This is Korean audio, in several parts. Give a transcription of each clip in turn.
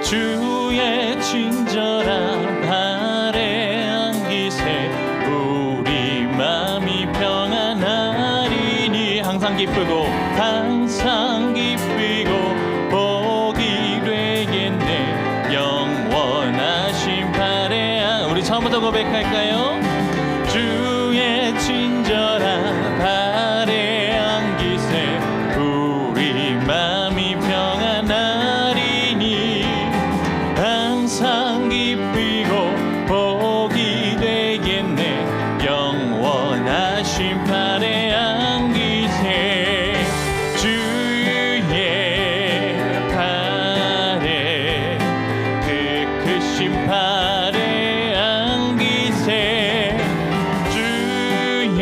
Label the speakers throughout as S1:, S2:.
S1: 주의 친절한 발에 안기세 우리 맘이 평안하리니 항상 기쁘고 복이 되겠네 영원하신 발에 우리 처음부터 고백할까요? 주의 친절한 발에 안기세 우리 맘이 평안하리니 항상 기쁘고 복이 되겠네 영원하신 발에 안기세 주의 발에 그 크신 발에 안기세 주의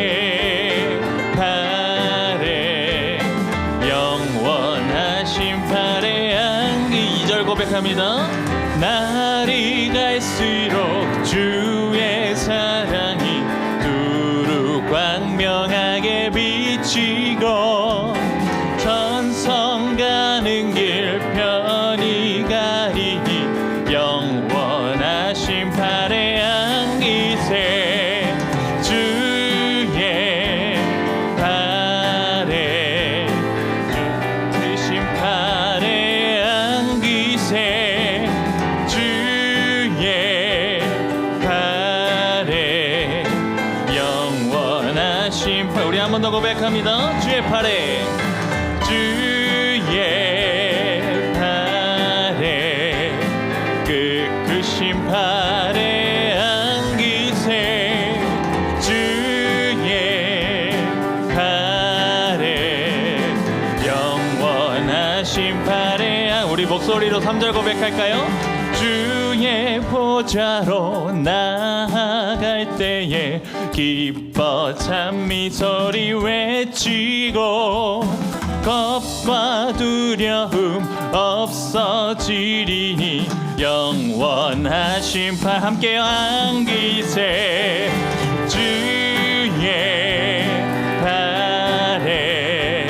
S1: 발에 영원하신 발에 안기 2절 고백합니다. 날이 갈수록 주의 사랑이 두루 광명하게 비치고 천성 가는 길 편히 가리니 영원하신 발에 안기세 주의 발에 드신 발에 안기세 주의 발에 영원하신 발 우리 한 번 더 고백합니다. 주의 발에 그 크신 발에 안기세 주의 발에 영원하신 발에 우리 목소리로 3절 고백할까요? 주의 보좌로 나아갈 때에 기뻐 찬미 소리 외치고 겁과 두려움 없어지리니 영원하신 발 함께 안기세 주의 발에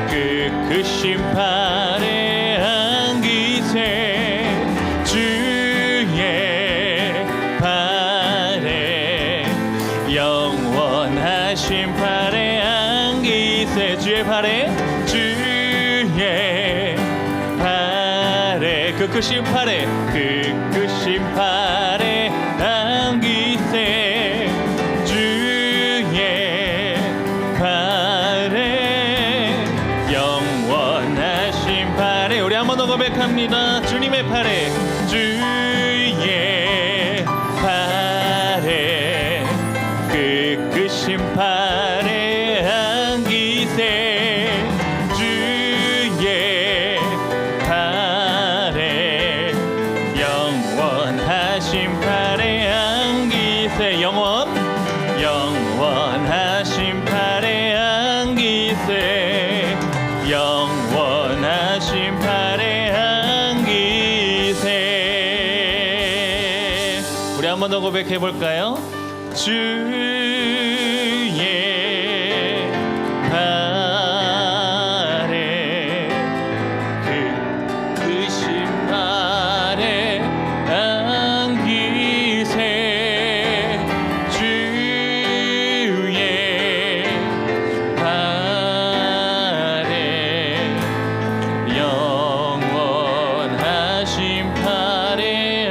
S1: 그 크신 발에 안기세 주의 발에 영원하신 발에 안기세 주의 발에 그 크신 팔에 안기세 주의 팔에 영원하신 팔에 우리 한 번 더 고백합니다. 주님의 팔에 주의 팔에 그 크신 팔에 안기세 주의 팔에 영원하신 팔에 안기세 영원하신 팔에 안기세 영원하신 팔에 안기세 우리 한 번 더 고백해 볼까요? 주의 발에 그 크신 발에 안기세 주의 발에 영원하신 발에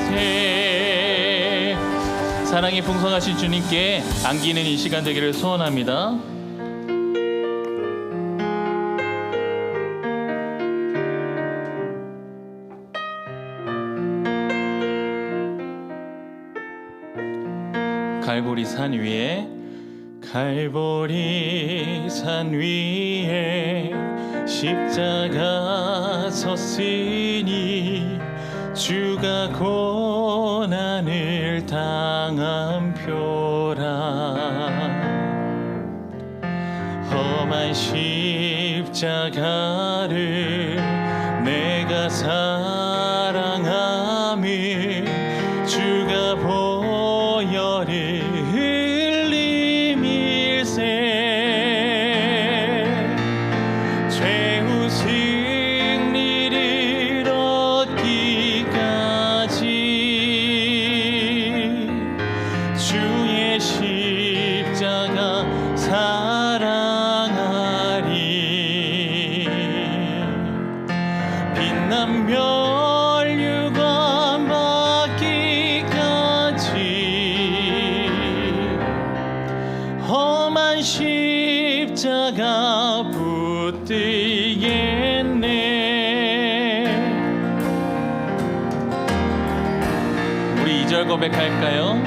S1: 안기세 사랑이 풍성하신 주님께 안기는 이 시간 되기를 소원합니다. 갈보리 산 위에 십자가 섰으니 주가 고난을 당한 표라 험한 십자가를 내가 사랑함이 주가 보혈을 흘림일세 죄 웃으 2절 고백할까요?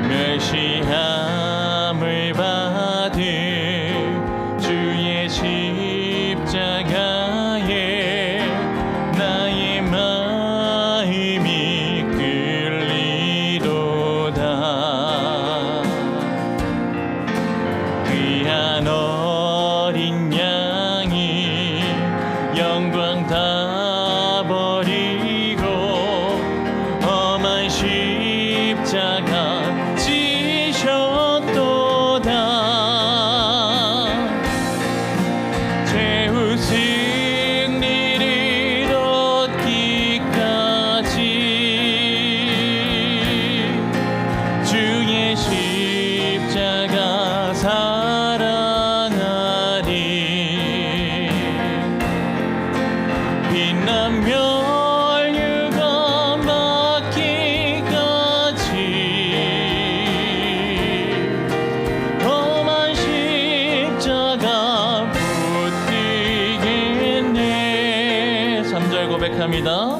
S1: 멸시함을 받은 주의 십자가에 나의 마음이 끌리도다. 귀한 어린 양이 영광 다 버리고 험한 십자가 지셨도다. 최후 승리를 얻기까지 주의 십자가 사랑하리. 빛난 멸류관 받기까지 험한 십자가 붙들겠네. 3절 고백합니다.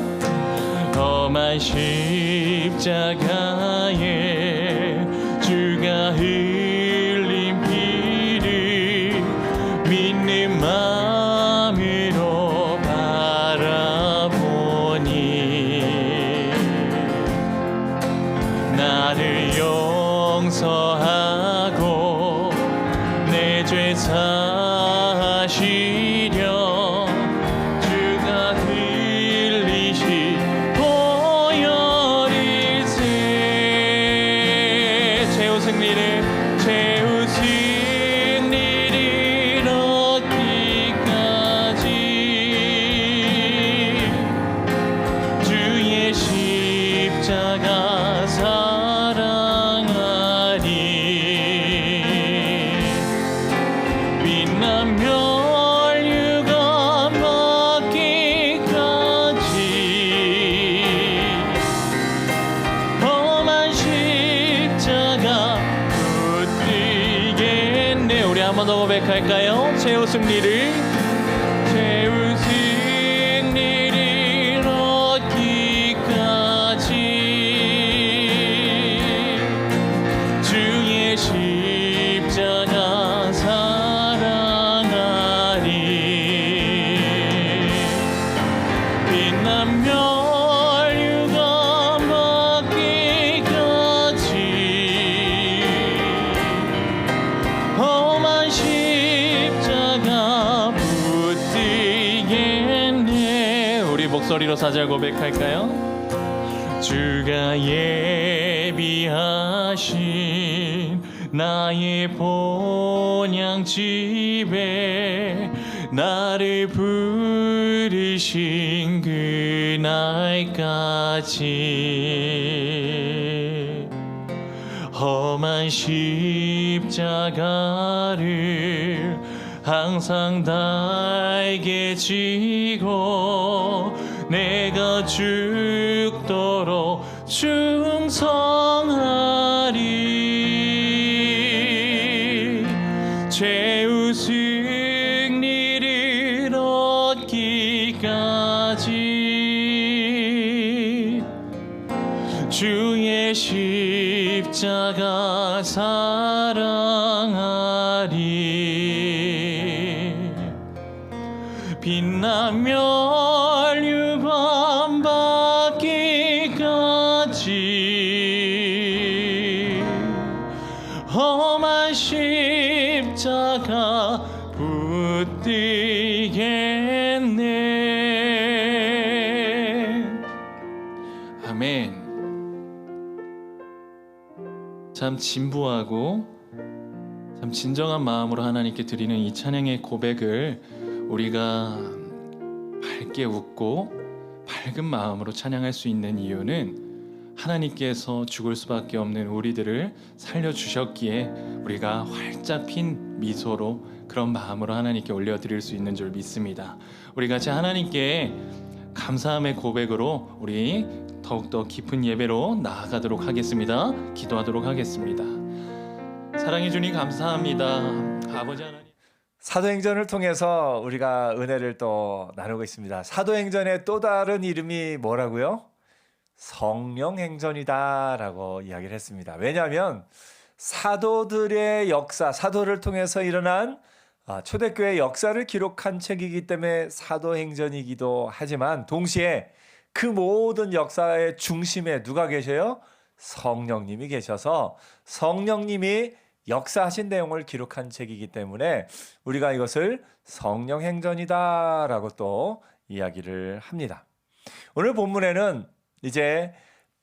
S1: 험한 십자가에 주가 흘린 피를 믿는 마음으로 바라보니 나를 용서하고 내 죄 사시려 주가 흘리신 보혈일세. 최후 승리를 얻기까지 주의 십자가 사랑하리. 빛난 멸류관 받기까지 험한 십자가 붙들겠네. 우리 한 번 더 고백할까요? 최후 승리를 얻기까지 주의 십자가 사랑하리. 빛난 멸류관 받기까지 험한 십자가 붙들겠네. 우리 목소리로 4절 고백할까요? 주가 예비하신 나의 본향 집에 나를 부르신 그날까지 험한 십자가를 항상 달게 지고 내가 죽도록 충성하리. 최후 승리를 얻기까지 주의 십자가 사랑하리. 빛난 멸류관 받기까지 험한 십자가 붙들겠네. 아멘. 참 진부하고 참 진정한 마음으로 하나님께 드리는 이 찬양의 고백을 우리가 밝게 웃고 밝은 마음으로 찬양할 수 있는 이유는 하나님께서 죽을 수밖에 없는 우리들을 살려주셨기에 우리가 활짝 핀 미소로 그런 마음으로 하나님께 올려드릴 수 있는 줄 믿습니다. 우리 같이 하나님께 감사함의 고백으로 우리 더욱더 깊은 예배로 나아가도록 하겠습니다. 기도하도록 하겠습니다. 사랑해 주님 감사합니다. 아버지 하나님,
S2: 사도행전을 통해서 우리가 은혜를 또 나누고 있습니다. 사도행전의 또 다른 이름이 뭐라고요? 성령 행전이다라고 이야기를 했습니다. 왜냐하면 사도들의 역사, 사도를 통해서 일어난 초대교회 역사를 기록한 책이기 때문에 사도행전이기도 하지만 동시에 그 모든 역사의 중심에 누가 계셔요? 성령님이 계셔서 성령님이 역사하신 내용을 기록한 책이기 때문에 우리가 이것을 성령행전이다라고 또 이야기를 합니다. 오늘 본문에는 이제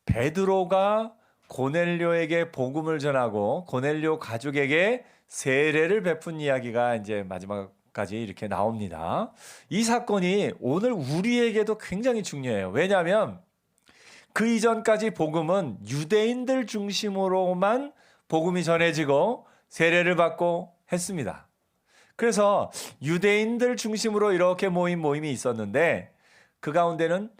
S2: 베드로가 고넬료에게 복음을 전하고 고넬료 가족에게 세례를 베푼 이야기가 이제 마지막까지 이렇게 나옵니다. 이 사건이 오늘 우리에게도 굉장히 중요해요. 왜냐하면 그 이전까지 복음은 유대인들 중심으로만 복음이 전해지고 세례를 받고 했습니다. 그래서 유대인들 중심으로 이렇게 모인 모임이 있었는데 그 가운데는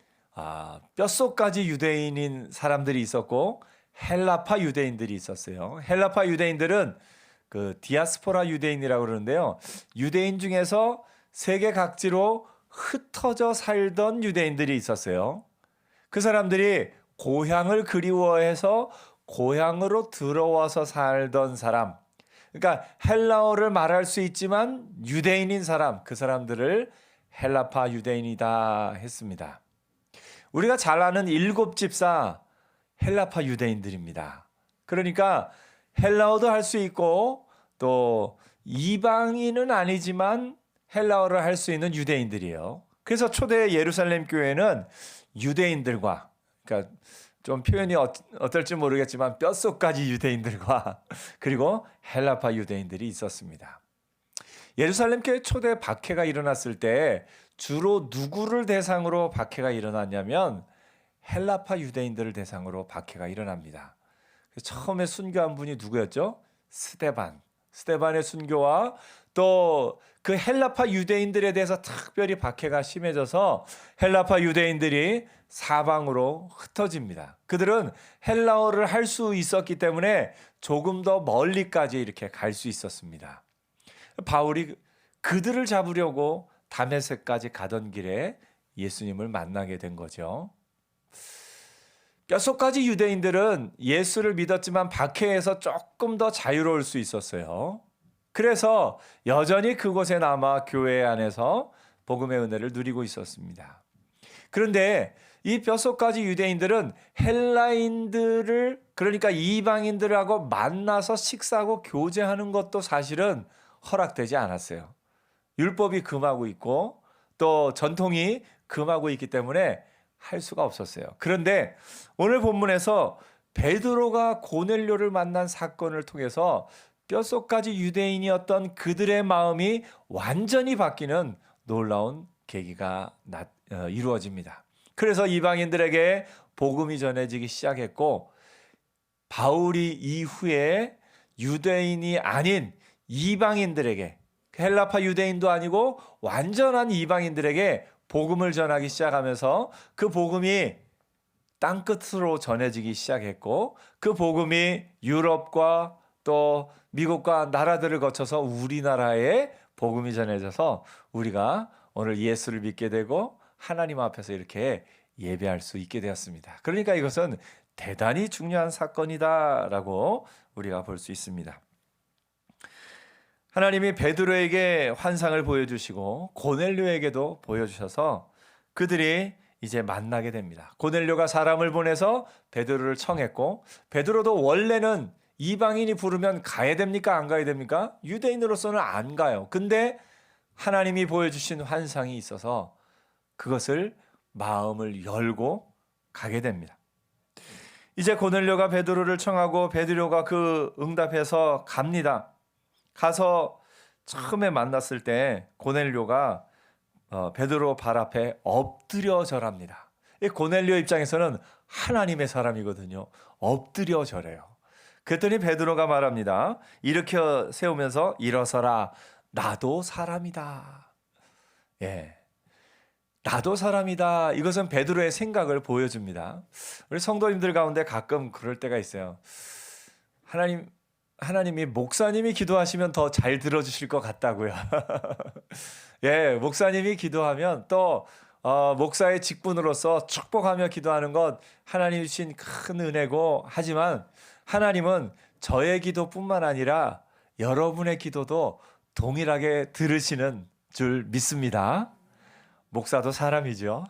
S2: 뼛속까지 유대인인 사람들이 있었고 헬라파 유대인들이 있었어요. 헬라파 유대인들은 그 디아스포라 유대인이라고 그러는데요. 유대인 중에서 세계 각지로 흩어져 살던 유대인들이 있었어요. 그 사람들이 고향을 그리워해서 고향으로 들어와서 살던 사람, 그러니까 헬라어를 말할 수 있지만 유대인인 사람, 그 사람들을 헬라파 유대인이다 했습니다. 우리가 잘 아는 일곱 집사 헬라파 유대인들입니다. 그러니까 헬라어도 할 수 있고 또 이방인은 아니지만 헬라어를 할 수 있는 유대인들이에요. 그래서 초대 예루살렘 교회는 유대인들과, 그러니까 좀 표현이 어떨지 모르겠지만 뼛속까지 유대인들과 그리고 헬라파 유대인들이 있었습니다. 예루살렘 교회 초대 박해가 일어났을 때 주로 누구를 대상으로 박해가 일어났냐면 헬라파 유대인들을 대상으로 박해가 일어납니다. 처음에 순교한 분이 누구였죠? 스데반의 순교와 또 그 헬라파 유대인들에 대해서 특별히 박해가 심해져서 헬라파 유대인들이 사방으로 흩어집니다. 그들은 헬라어를 할 수 있었기 때문에 조금 더 멀리까지 이렇게 갈 수 있었습니다. 바울이 그들을 잡으려고 다메섹까지 가던 길에 예수님을 만나게 된 거죠. 뼛속까지 유대인들은 예수를 믿었지만 박해에서 조금 더 자유로울 수 있었어요. 그래서 여전히 그곳에 남아 교회 안에서 복음의 은혜를 누리고 있었습니다. 그런데 이 뼛속까지 유대인들은 헬라인들을, 그러니까 이방인들하고 만나서 식사하고 교제하는 것도 사실은 허락되지 않았어요. 율법이 금하고 있고 또 전통이 금하고 있기 때문에 할 수가 없었어요. 그런데 오늘 본문에서 베드로가 고넬료를 만난 사건을 통해서 뼛속까지 유대인이었던 그들의 마음이 완전히 바뀌는 놀라운 계기가 이루어집니다. 그래서 이방인들에게 복음이 전해지기 시작했고 바울이 이후에 유대인이 아닌 이방인들에게, 헬라파 유대인도 아니고 완전한 이방인들에게 복음을 전하기 시작하면서 그 복음이 땅끝으로 전해지기 시작했고 그 복음이 유럽과 또 미국과 나라들을 거쳐서 우리나라에 복음이 전해져서 우리가 오늘 예수를 믿게 되고 하나님 앞에서 이렇게 예배할 수 있게 되었습니다. 그러니까 이것은 대단히 중요한 사건이다라고 우리가 볼 수 있습니다. 하나님이 베드로에게 환상을 보여주시고 고넬료에게도 보여주셔서 그들이 이제 만나게 됩니다. 고넬료가 사람을 보내서 베드로를 청했고 베드로도 원래는 이방인이 부르면 가야 됩니까? 안 가야 됩니까? 유대인으로서는 안 가요. 근데 하나님이 보여주신 환상이 있어서 그것을 마음을 열고 가게 됩니다. 이제 고넬료가 베드로를 청하고 베드로가 그 응답해서 갑니다. 가서 처음에 만났을 때 고넬료가 베드로 발 앞에 엎드려 절합니다. 이 고넬료 입장에서는 하나님의 사람이거든요. 엎드려 절해요. 그랬더니 베드로가 말합니다. 일으켜 세우면서 일어서라. 나도 사람이다. 예. 나도 사람이다. 이것은 베드로의 생각을 보여줍니다. 우리 성도님들 가운데 가끔 그럴 때가 있어요. 하나님이 목사님이 기도하시면 더 잘 들어주실 것 같다고요. 예, 목사님이 기도하면 또 목사의 직분으로서 축복하며 기도하는 것 하나님이 주신 큰 은혜고, 하지만 하나님은 저의 기도뿐만 아니라 여러분의 기도도 동일하게 들으시는 줄 믿습니다. 목사도 사람이죠.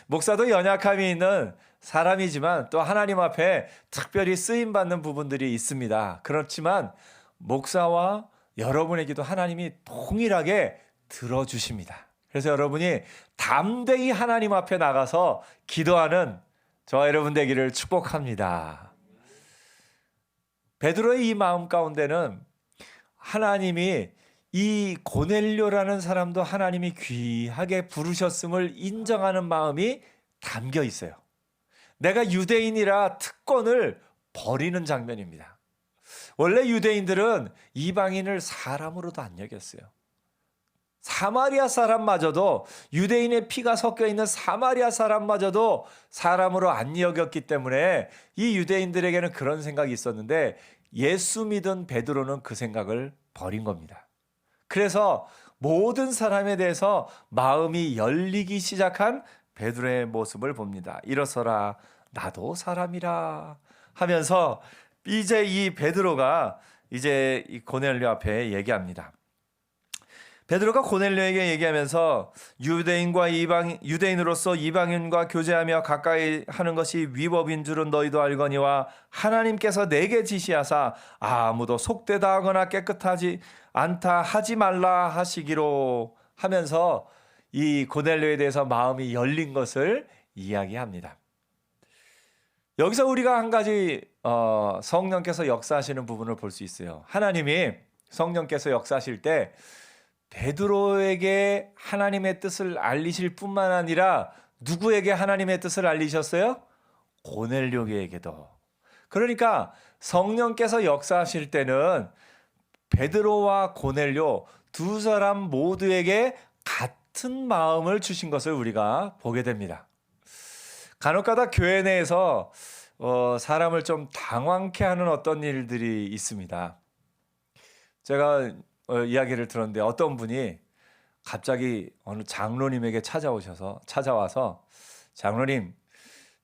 S2: 목사도 연약함이 있는 사람이지만 또 하나님 앞에 특별히 쓰임받는 부분들이 있습니다. 그렇지만 목사와 여러분의 기도 하나님이 동일하게 들어주십니다. 그래서 여러분이 담대히 하나님 앞에 나가서 기도하는 저와 여러분 되기를 축복합니다. 베드로의 이 마음 가운데는 하나님이 이 고넬료라는 사람도 하나님이 귀하게 부르셨음을 인정하는 마음이 담겨 있어요. 내가 유대인이라 특권을 버리는 장면입니다. 원래 유대인들은 이방인을 사람으로도 안 여겼어요. 사마리아 사람마저도, 유대인의 피가 섞여 있는 사마리아 사람마저도 사람으로 안 여겼기 때문에 이 유대인들에게는 그런 생각이 있었는데, 예수 믿은 베드로는 그 생각을 버린 겁니다. 그래서 모든 사람에 대해서 마음이 열리기 시작한 베드로의 모습을 봅니다. 일어서라, 나도 사람이라 하면서 이제 이 베드로가 이제 이 고넬료 앞에 얘기합니다. 베드로가 고넬료에게 얘기하면서 유대인으로서 이방인과 교제하며 가까이 하는 것이 위법인 줄은 너희도 알거니와 하나님께서 내게 지시하사 아무도 속되다 하거나 깨끗하지 않다 하지 말라 하시기로 하면서 이 고넬료에 대해서 마음이 열린 것을 이야기합니다. 여기서 우리가 한 가지 성령께서 역사하시는 부분을 볼 수 있어요. 하나님이 성령께서 역사하실 때 베드로에게 하나님의 뜻을 알리실 뿐만 아니라 누구에게 하나님의 뜻을 알리셨어요? 고넬료에게도. 그러니까 성령께서 역사하실 때는 베드로와 고넬료 두 사람 모두에게 같은 마음을 주신 것을 우리가 보게 됩니다. 간혹가다 교회 내에서 사람을 좀 당황케 하는 어떤 일들이 있습니다. 제가 이야기를 들었는데 어떤 분이 갑자기 어느 장로님에게 찾아와서 장로님,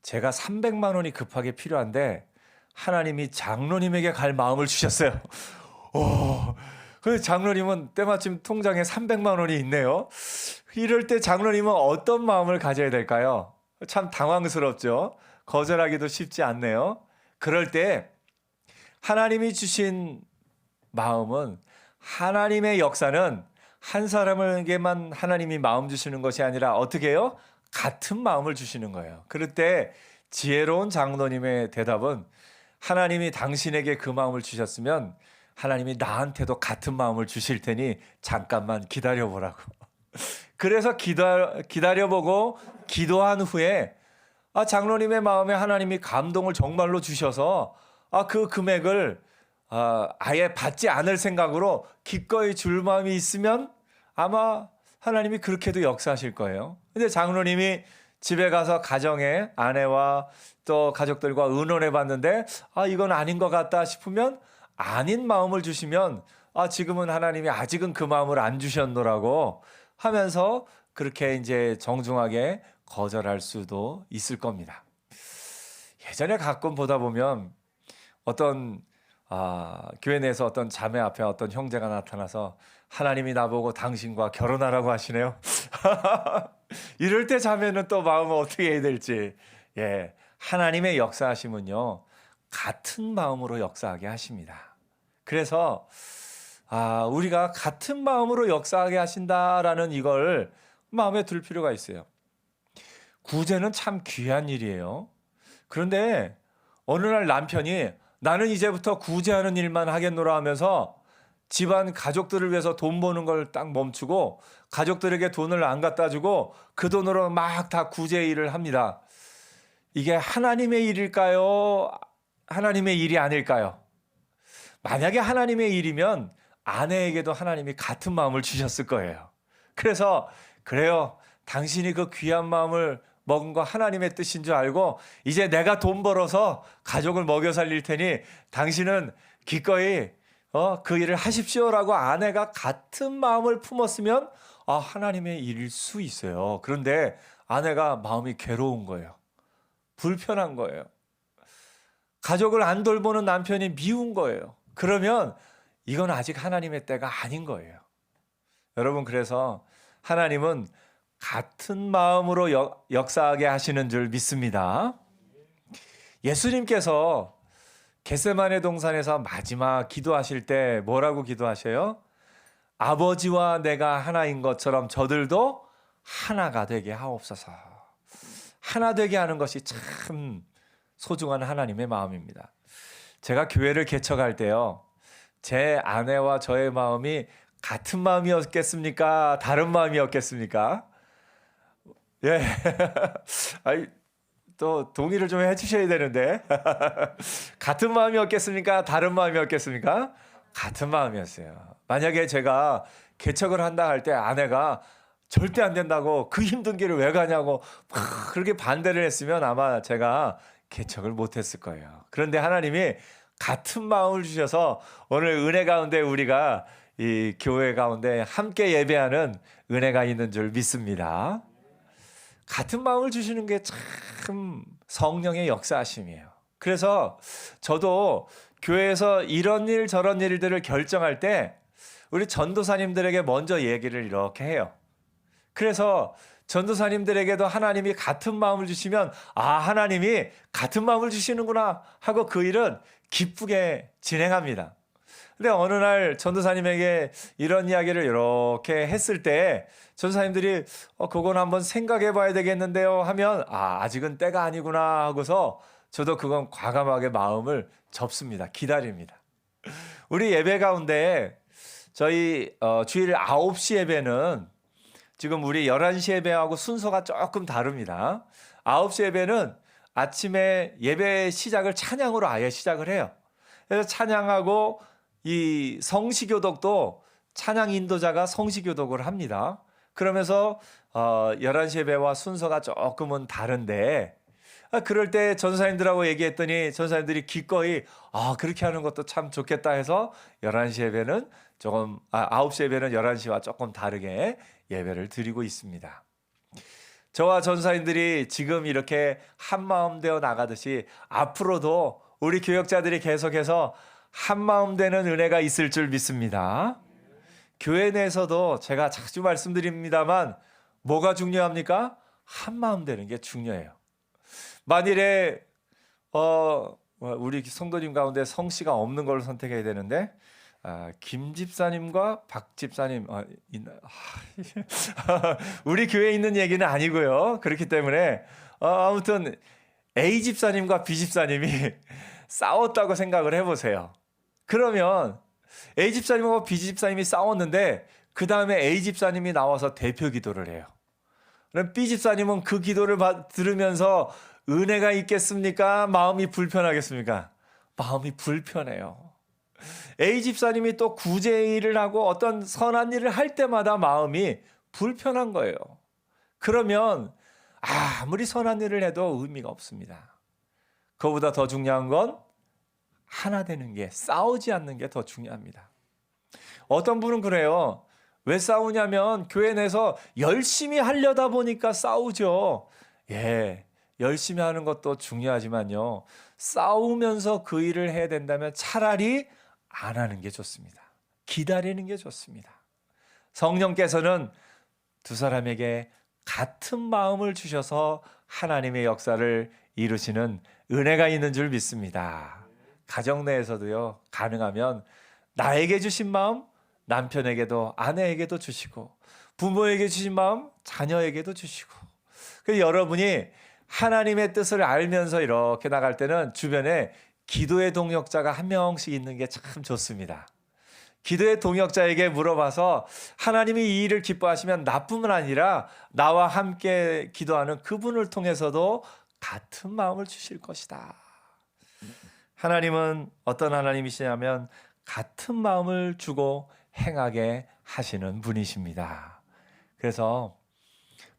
S2: 제가 300만 원이 급하게 필요한데 하나님이 장로님에게 갈 마음을 주셨어요. 그래서 장로님은 때마침 통장에 300만 원이 있네요. 이럴 때 장로님은 어떤 마음을 가져야 될까요? 참 당황스럽죠. 거절하기도 쉽지 않네요. 그럴 때 하나님이 주신 마음은, 하나님의 역사는 한 사람에게만 하나님이 마음 주시는 것이 아니라 어떻게 해요? 같은 마음을 주시는 거예요. 그럴 때 지혜로운 장로님의 대답은, 하나님이 당신에게 그 마음을 주셨으면 하나님이 나한테도 같은 마음을 주실 테니 잠깐만 기다려보라고. 그래서 기다려보고 기도한 후에 장로님의 마음에 하나님이 감동을 정말로 주셔서 그 금액을 아예 받지 않을 생각으로 기꺼이 줄 마음이 있으면 아마 하나님이 그렇게도 역사하실 거예요. 근데 장로님이 집에 가서 가정에 아내와 또 가족들과 의논해 봤는데 이건 아닌 것 같다 싶으면 아닌 마음을 주시면 지금은 하나님이 아직은 그 마음을 안 주셨노라고 하면서 그렇게 이제 정중하게 거절할 수도 있을 겁니다. 예전에 가끔 보다 보면 어떤 교회 내에서 어떤 자매 앞에 어떤 형제가 나타나서 하나님이 나보고 당신과 결혼하라고 하시네요. 이럴 때 자매는 또 마음을 어떻게 해야 될지. 하나님의 역사하심은요, 같은 마음으로 역사하게 하십니다. 그래서 우리가 같은 마음으로 역사하게 하신다라는 이걸 마음에 둘 필요가 있어요. 구제는 참 귀한 일이에요. 그런데 어느 날 남편이 나는 이제부터 구제하는 일만 하겠노라 하면서 집안 가족들을 위해서 돈 버는 걸 딱 멈추고 가족들에게 돈을 안 갖다 주고 그 돈으로 막 다 구제 일을 합니다. 이게 하나님의 일일까요? 하나님의 일이 아닐까요? 만약에 하나님의 일이면 아내에게도 하나님이 같은 마음을 주셨을 거예요. 그래서 그래요, 당신이 그 귀한 마음을 먹은 거 하나님의 뜻인 줄 알고 이제 내가 돈 벌어서 가족을 먹여 살릴 테니 당신은 기꺼이 그 일을 하십시오라고 아내가 같은 마음을 품었으면 하나님의 일일 수 있어요. 그런데 아내가 마음이 괴로운 거예요. 불편한 거예요. 가족을 안 돌보는 남편이 미운 거예요. 그러면 이건 아직 하나님의 때가 아닌 거예요. 여러분, 그래서 하나님은 같은 마음으로 역사하게 하시는 줄 믿습니다. 예수님께서 겟세마네 동산에서 마지막 기도하실 때 뭐라고 기도하셔요? 아버지와 내가 하나인 것처럼 저들도 하나가 되게 하옵소서. 하나 되게 하는 것이 참 소중한 하나님의 마음입니다. 제가 교회를 개척할 때요, 제 아내와 저의 마음이 같은 마음이었겠습니까? 다른 마음이었겠습니까? 예. 아이, 또 동의를 좀 해주셔야 되는데 같은 마음이었겠습니까? 다른 마음이었겠습니까? 같은 마음이었어요. 만약에 제가 개척을 한다 할 때 아내가 절대 안 된다고, 그 힘든 길을 왜 가냐고 막 그렇게 반대를 했으면 아마 제가 개척을 못했을 거예요. 그런데 하나님이 같은 마음을 주셔서 오늘 은혜 가운데 우리가 이 교회 가운데 함께 예배하는 은혜가 있는 줄 믿습니다. 같은 마음을 주시는 게 참 성령의 역사하심이에요. 그래서 저도 교회에서 이런 일 저런 일들을 결정할 때 우리 전도사님들에게 먼저 얘기를 이렇게 해요. 그래서 전도사님들에게도 하나님이 같은 마음을 주시면 하나님이 같은 마음을 주시는구나 하고 그 일은 기쁘게 진행합니다. 근데 어느 날 전도사님에게 이런 이야기를 이렇게 했을 때 전도사님들이 그건 한번 생각해 봐야 되겠는데요 하면 아직은 때가 아니구나 하고서 저도 그건 과감하게 마음을 접습니다. 기다립니다. 우리 예배 가운데 저희 주일 9시 예배는 지금 우리 11시 예배하고 순서가 조금 다릅니다. 9시 예배는 아침에 예배 시작을 찬양으로 아예 시작을 해요. 그래서 찬양하고 이 성시교독도 찬양 인도자가 성시교독을 합니다. 그러면서 11시 예배와 순서가 조금은 다른데 그럴 때 전사님들하고 얘기했더니 전사님들이 기꺼이 그렇게 하는 것도 참 좋겠다 해서 11시 예배는 조금 9시 예배는 11시와 조금 다르게 예배를 드리고 있습니다. 저와 전사님들이 지금 이렇게 한마음 되어 나가듯이 앞으로도 우리 교역자들이 계속해서 한마음 되는 은혜가 있을 줄 믿습니다. 교회 내에서도 제가 자주 말씀드립니다만 뭐가 중요합니까? 한마음 되는 게 중요해요. 만일에 우리 성도님 가운데 성씨가 없는 걸 선택해야 되는데 김 집사님과 박 집사님 우리 교회에 있는 얘기는 아니고요. 그렇기 때문에 아무튼 A 집사님과 B 집사님이 싸웠다고 생각을 해보세요. 그러면 A 집사님과 B 집사님이 싸웠는데 그 다음에 A 집사님이 나와서 대표 기도를 해요. 그럼 B 집사님은 그 기도를 들으면서 은혜가 있겠습니까? 마음이 불편하겠습니까? 마음이 불편해요. A 집사님이 또 구제일을 하고 어떤 선한 일을 할 때마다 마음이 불편한 거예요. 그러면 아무리 선한 일을 해도 의미가 없습니다. 그거보다 더 중요한 건 하나 되는 게, 싸우지 않는 게 더 중요합니다. 어떤 분은 그래요. 왜 싸우냐면 교회 내에서 열심히 하려다 보니까 싸우죠. 예, 열심히 하는 것도 중요하지만요. 싸우면서 그 일을 해야 된다면 차라리 안 하는 게 좋습니다. 기다리는 게 좋습니다. 성령께서는 두 사람에게 같은 마음을 주셔서 하나님의 역사를 이루시는 은혜가 있는 줄 믿습니다. 가정 내에서도요, 가능하면 나에게 주신 마음 남편에게도 아내에게도 주시고 부모에게 주신 마음 자녀에게도 주시고, 그래서 여러분이 하나님의 뜻을 알면서 이렇게 나갈 때는 주변에 기도의 동역자가 한 명씩 있는 게 참 좋습니다. 기도의 동역자에게 물어봐서 하나님이 이 일을 기뻐하시면 나뿐만 아니라 나와 함께 기도하는 그분을 통해서도 같은 마음을 주실 것이다. 하나님은 어떤 하나님이시냐면 같은 마음을 주고 행하게 하시는 분이십니다. 그래서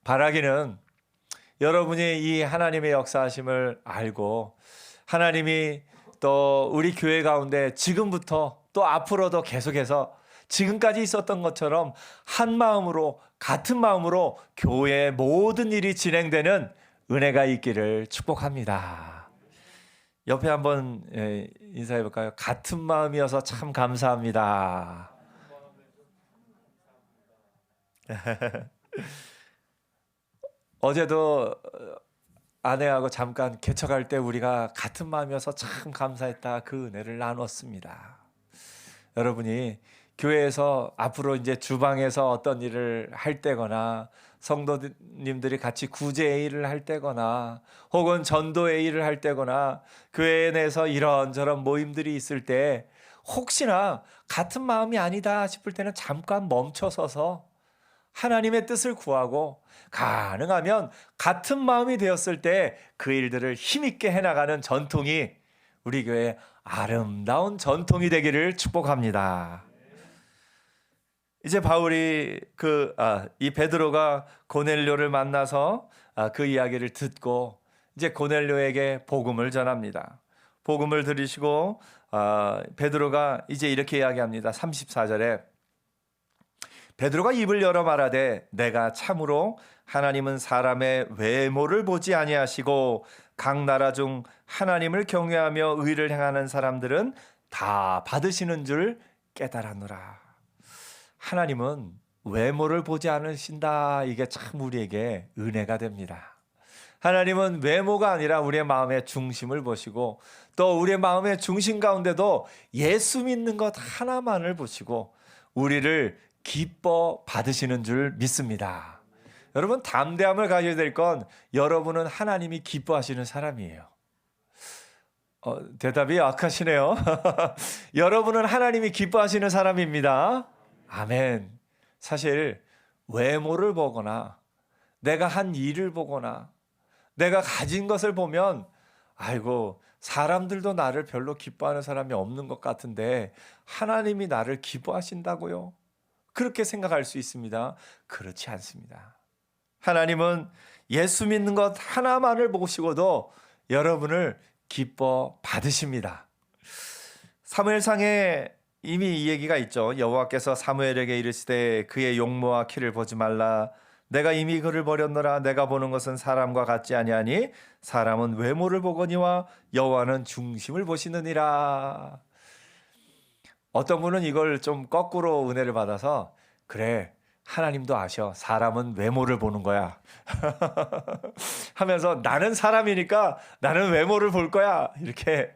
S2: 바라기는 여러분이 이 하나님의 역사하심을 알고 하나님이 또 우리 교회 가운데 지금부터 또 앞으로도 계속해서 지금까지 있었던 것처럼 한 마음으로 같은 마음으로 교회의 모든 일이 진행되는 은혜가 있기를 축복합니다. 옆에 한번 인사해 볼까요? 같은 마음이어서 참 감사합니다. 어제도 아내하고 잠깐 개척할 때 우리가 같은 마음이어서 참 감사했다, 그 은혜를 나눴습니다. 여러분이 교회에서 앞으로 이제 주방에서 어떤 일을 할 때거나 성도님들이 같이 구제 일을 할 때거나 혹은 전도의 일을 할 때거나 교회 내에서 이런저런 모임들이 있을 때 혹시나 같은 마음이 아니다 싶을 때는 잠깐 멈춰서서 하나님의 뜻을 구하고 가능하면 같은 마음이 되었을 때 그 일들을 힘있게 해나가는 전통이 우리 교회의 아름다운 전통이 되기를 축복합니다. 이제 바울이 이 베드로가 고넬료를 만나서 그 이야기를 듣고 이제 고넬료에게 복음을 전합니다. 복음을 들으시고 베드로가 이제 이렇게 이야기합니다. 34절에 베드로가 입을 열어 말하되 내가 참으로 하나님은 사람의 외모를 보지 아니하시고 각 나라 중 하나님을 경외하며 의를 행하는 사람들은 다 받으시는 줄 깨달았노라. 하나님은 외모를 보지 않으신다. 이게 참 우리에게 은혜가 됩니다. 하나님은 외모가 아니라 우리의 마음의 중심을 보시고 또 우리의 마음의 중심 가운데도 예수 믿는 것 하나만을 보시고 우리를 기뻐 받으시는 줄 믿습니다. 여러분, 담대함을 가져야 될 건 여러분은 하나님이 기뻐하시는 사람이에요. 대답이 약하시네요. 여러분은 하나님이 기뻐하시는 사람입니다. 아멘. 사실 외모를 보거나 내가 한 일을 보거나 내가 가진 것을 보면 아이고, 사람들도 나를 별로 기뻐하는 사람이 없는 것 같은데 하나님이 나를 기뻐하신다고요? 그렇게 생각할 수 있습니다. 그렇지 않습니다. 하나님은 예수 믿는 것 하나만을 보시고도 여러분을 기뻐 받으십니다. 사무엘상에 이미 이 얘기가 있죠. 여호와께서 사무엘에게 이르시되 그의 용모와 키를 보지 말라. 내가 이미 그를 버렸노라. 내가 보는 것은 사람과 같지 아니하니 사람은 외모를 보거니와 여호와는 중심을 보시느니라. 어떤 분은 이걸 좀 거꾸로 은혜를 받아서 그래, 하나님도 아셔. 사람은 외모를 보는 거야. 하면서 나는 사람이니까 나는 외모를 볼 거야. 이렇게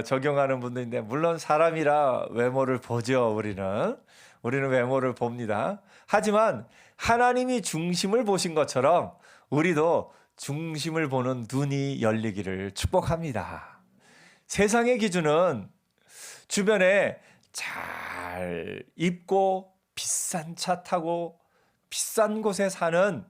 S2: 적용하는 분도 있는데 물론 사람이라 외모를 보죠. 우리는 외모를 봅니다. 하지만 하나님이 중심을 보신 것처럼 우리도 중심을 보는 눈이 열리기를 축복합니다. 세상의 기준은 주변에 잘 입고 비싼 차 타고 비싼 곳에 사는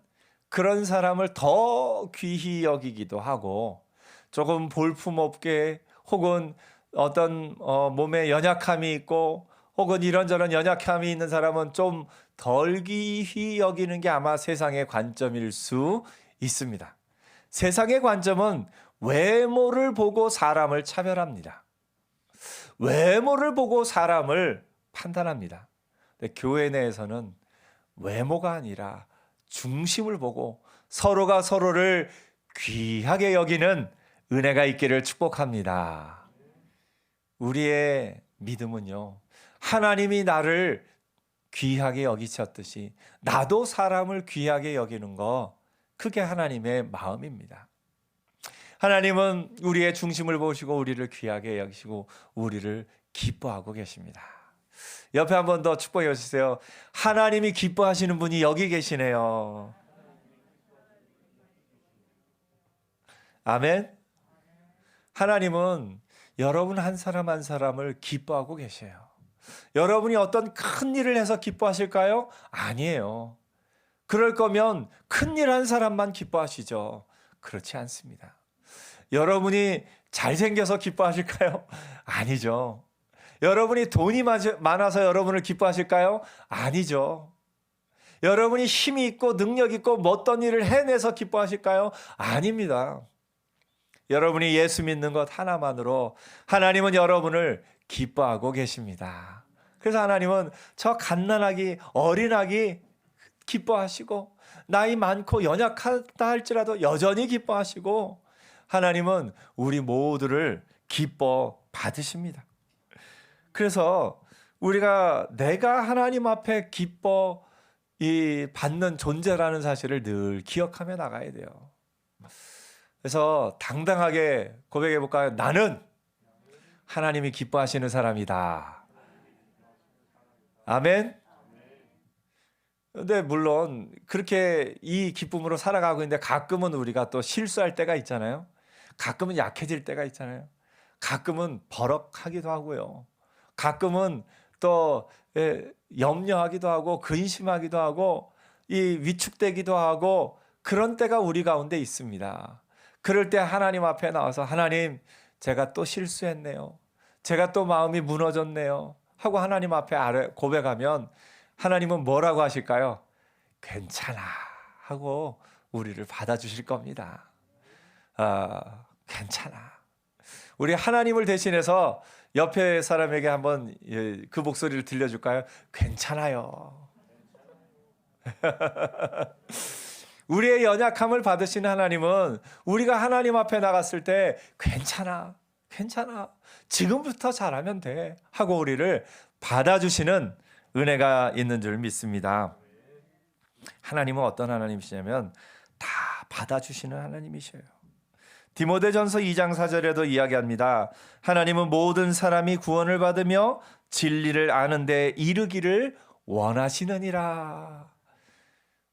S2: 그런 사람을 더 귀히 여기기도 하고 조금 볼품없게 혹은 어떤 몸에 연약함이 있고 혹은 이런저런 연약함이 있는 사람은 좀 덜 귀히 여기는 게 아마 세상의 관점일 수 있습니다. 세상의 관점은 외모를 보고 사람을 차별합니다. 외모를 보고 사람을 판단합니다. 근데 교회 내에서는 외모가 아니라 중심을 보고 서로가 서로를 귀하게 여기는 은혜가 있기를 축복합니다. 우리의 믿음은요, 하나님이 나를 귀하게 여기셨듯이 나도 사람을 귀하게 여기는 거, 그게 하나님의 마음입니다. 하나님은 우리의 중심을 보시고 우리를 귀하게 여기시고 우리를 기뻐하고 계십니다. 옆에 한 번 더 축복해 주세요. 하나님이 기뻐하시는 분이 여기 계시네요. 아멘. 하나님은 여러분 한 사람 한 사람을 기뻐하고 계세요. 여러분이 어떤 큰 일을 해서 기뻐하실까요? 아니에요. 그럴 거면 큰 일 한 사람만 기뻐하시죠. 그렇지 않습니다. 여러분이 잘생겨서 기뻐하실까요? 아니죠. 여러분이 돈이 많아서 여러분을 기뻐하실까요? 아니죠. 여러분이 힘이 있고 능력 있고 어떤 일을 해내서 기뻐하실까요? 아닙니다. 여러분이 예수 믿는 것 하나만으로 하나님은 여러분을 기뻐하고 계십니다. 그래서 하나님은 저 갓난아기, 어린아기 기뻐하시고 나이 많고 연약하다 할지라도 여전히 기뻐하시고 하나님은 우리 모두를 기뻐 받으십니다. 그래서 우리가 내가 하나님 앞에 기뻐 받는 존재라는 사실을 늘 기억하며 나가야 돼요. 그래서 당당하게 고백해 볼까요? 나는 하나님이 기뻐하시는 사람이다. 아멘. 근데 물론 그렇게 이 기쁨으로 살아가고 있는데 가끔은 우리가 또 실수할 때가 있잖아요. 가끔은 약해질 때가 있잖아요. 가끔은 버럭하기도 하고요. 가끔은 또 염려하기도 하고 근심하기도 하고 위축되기도 하고 그런 때가 우리 가운데 있습니다. 그럴 때 하나님 앞에 나와서 하나님, 제가 또 실수했네요. 제가 또 마음이 무너졌네요. 하고 하나님 앞에 고백하면 하나님은 뭐라고 하실까요? 괜찮아 하고 우리를 받아주실 겁니다. 괜찮아. 우리 하나님을 대신해서 옆에 사람에게 한번 그 목소리를 들려줄까요? 괜찮아요. 우리의 연약함을 받으시는 하나님은 우리가 하나님 앞에 나갔을 때 괜찮아, 괜찮아. 지금부터 잘하면 돼 하고 우리를 받아주시는 은혜가 있는 줄 믿습니다. 하나님은 어떤 하나님이시냐면 다 받아주시는 하나님이셔요. 디모데전서 2장 4절에도 이야기합니다. 하나님은 모든 사람이 구원을 받으며 진리를 아는 데 이르기를 원하시느니라.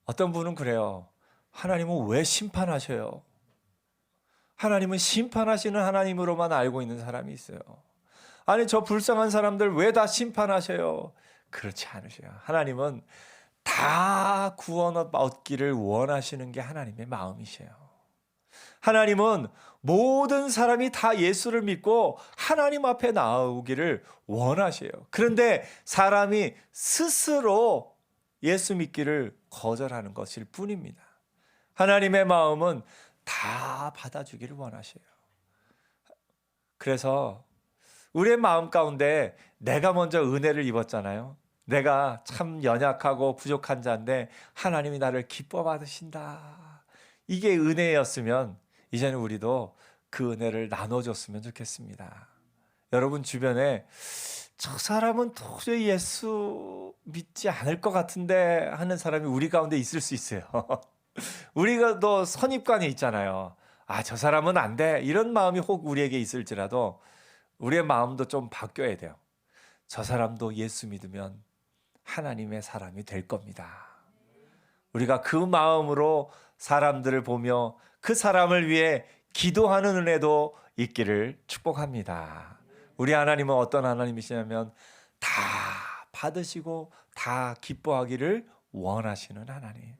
S2: 어떤 분은 그래요. 하나님은 왜 심판하셔요? 하나님은 심판하시는 하나님으로만 알고 있는 사람이 있어요. 아니, 저 불쌍한 사람들 왜 다 심판하셔요? 그렇지 않으셔요. 하나님은 다 구원 얻기를 원하시는 게 하나님의 마음이셔요. 하나님은 모든 사람이 다 예수를 믿고 하나님 앞에 나오기를 원하셔요. 그런데 사람이 스스로 예수 믿기를 거절하는 것일 뿐입니다. 하나님의 마음은 다 받아주기를 원하셔요. 그래서 우리의 마음 가운데 내가 먼저 은혜를 입었잖아요. 내가 참 연약하고 부족한 자인데 하나님이 나를 기뻐 받으신다. 이게 은혜였으면 이제는 우리도 그 은혜를 나눠줬으면 좋겠습니다. 여러분 주변에 저 사람은 도저히 예수 믿지 않을 것 같은데 하는 사람이 우리 가운데 있을 수 있어요. 우리가 또 선입관이 있잖아요. 저 사람은 안 돼. 이런 마음이 혹 우리에게 있을지라도 우리의 마음도 좀 바뀌어야 돼요. 저 사람도 예수 믿으면 하나님의 사람이 될 겁니다. 우리가 그 마음으로 사람들을 보며 그 사람을 위해 기도하는 은혜도 있기를 축복합니다. 우리 하나님은 어떤 하나님이시냐면 다 받으시고 다 기뻐하기를 원하시는 하나님.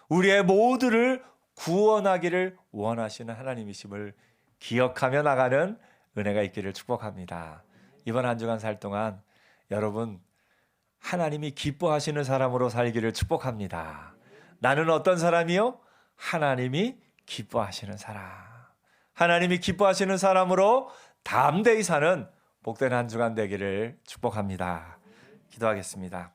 S2: 우리의 모두를 구원하기를 원하시는 하나님이심을 기억하며 나가는 은혜가 있기를 축복합니다. 이번 한 주간 살 동안 여러분 하나님이 기뻐하시는 사람으로 살기를 축복합니다. 나는 어떤 사람이요? 하나님이 기뻐하시는 사람. 하나님이 기뻐하시는 사람으로 담대히 사는 복된 한 주간 되기를 축복합니다. 기도하겠습니다.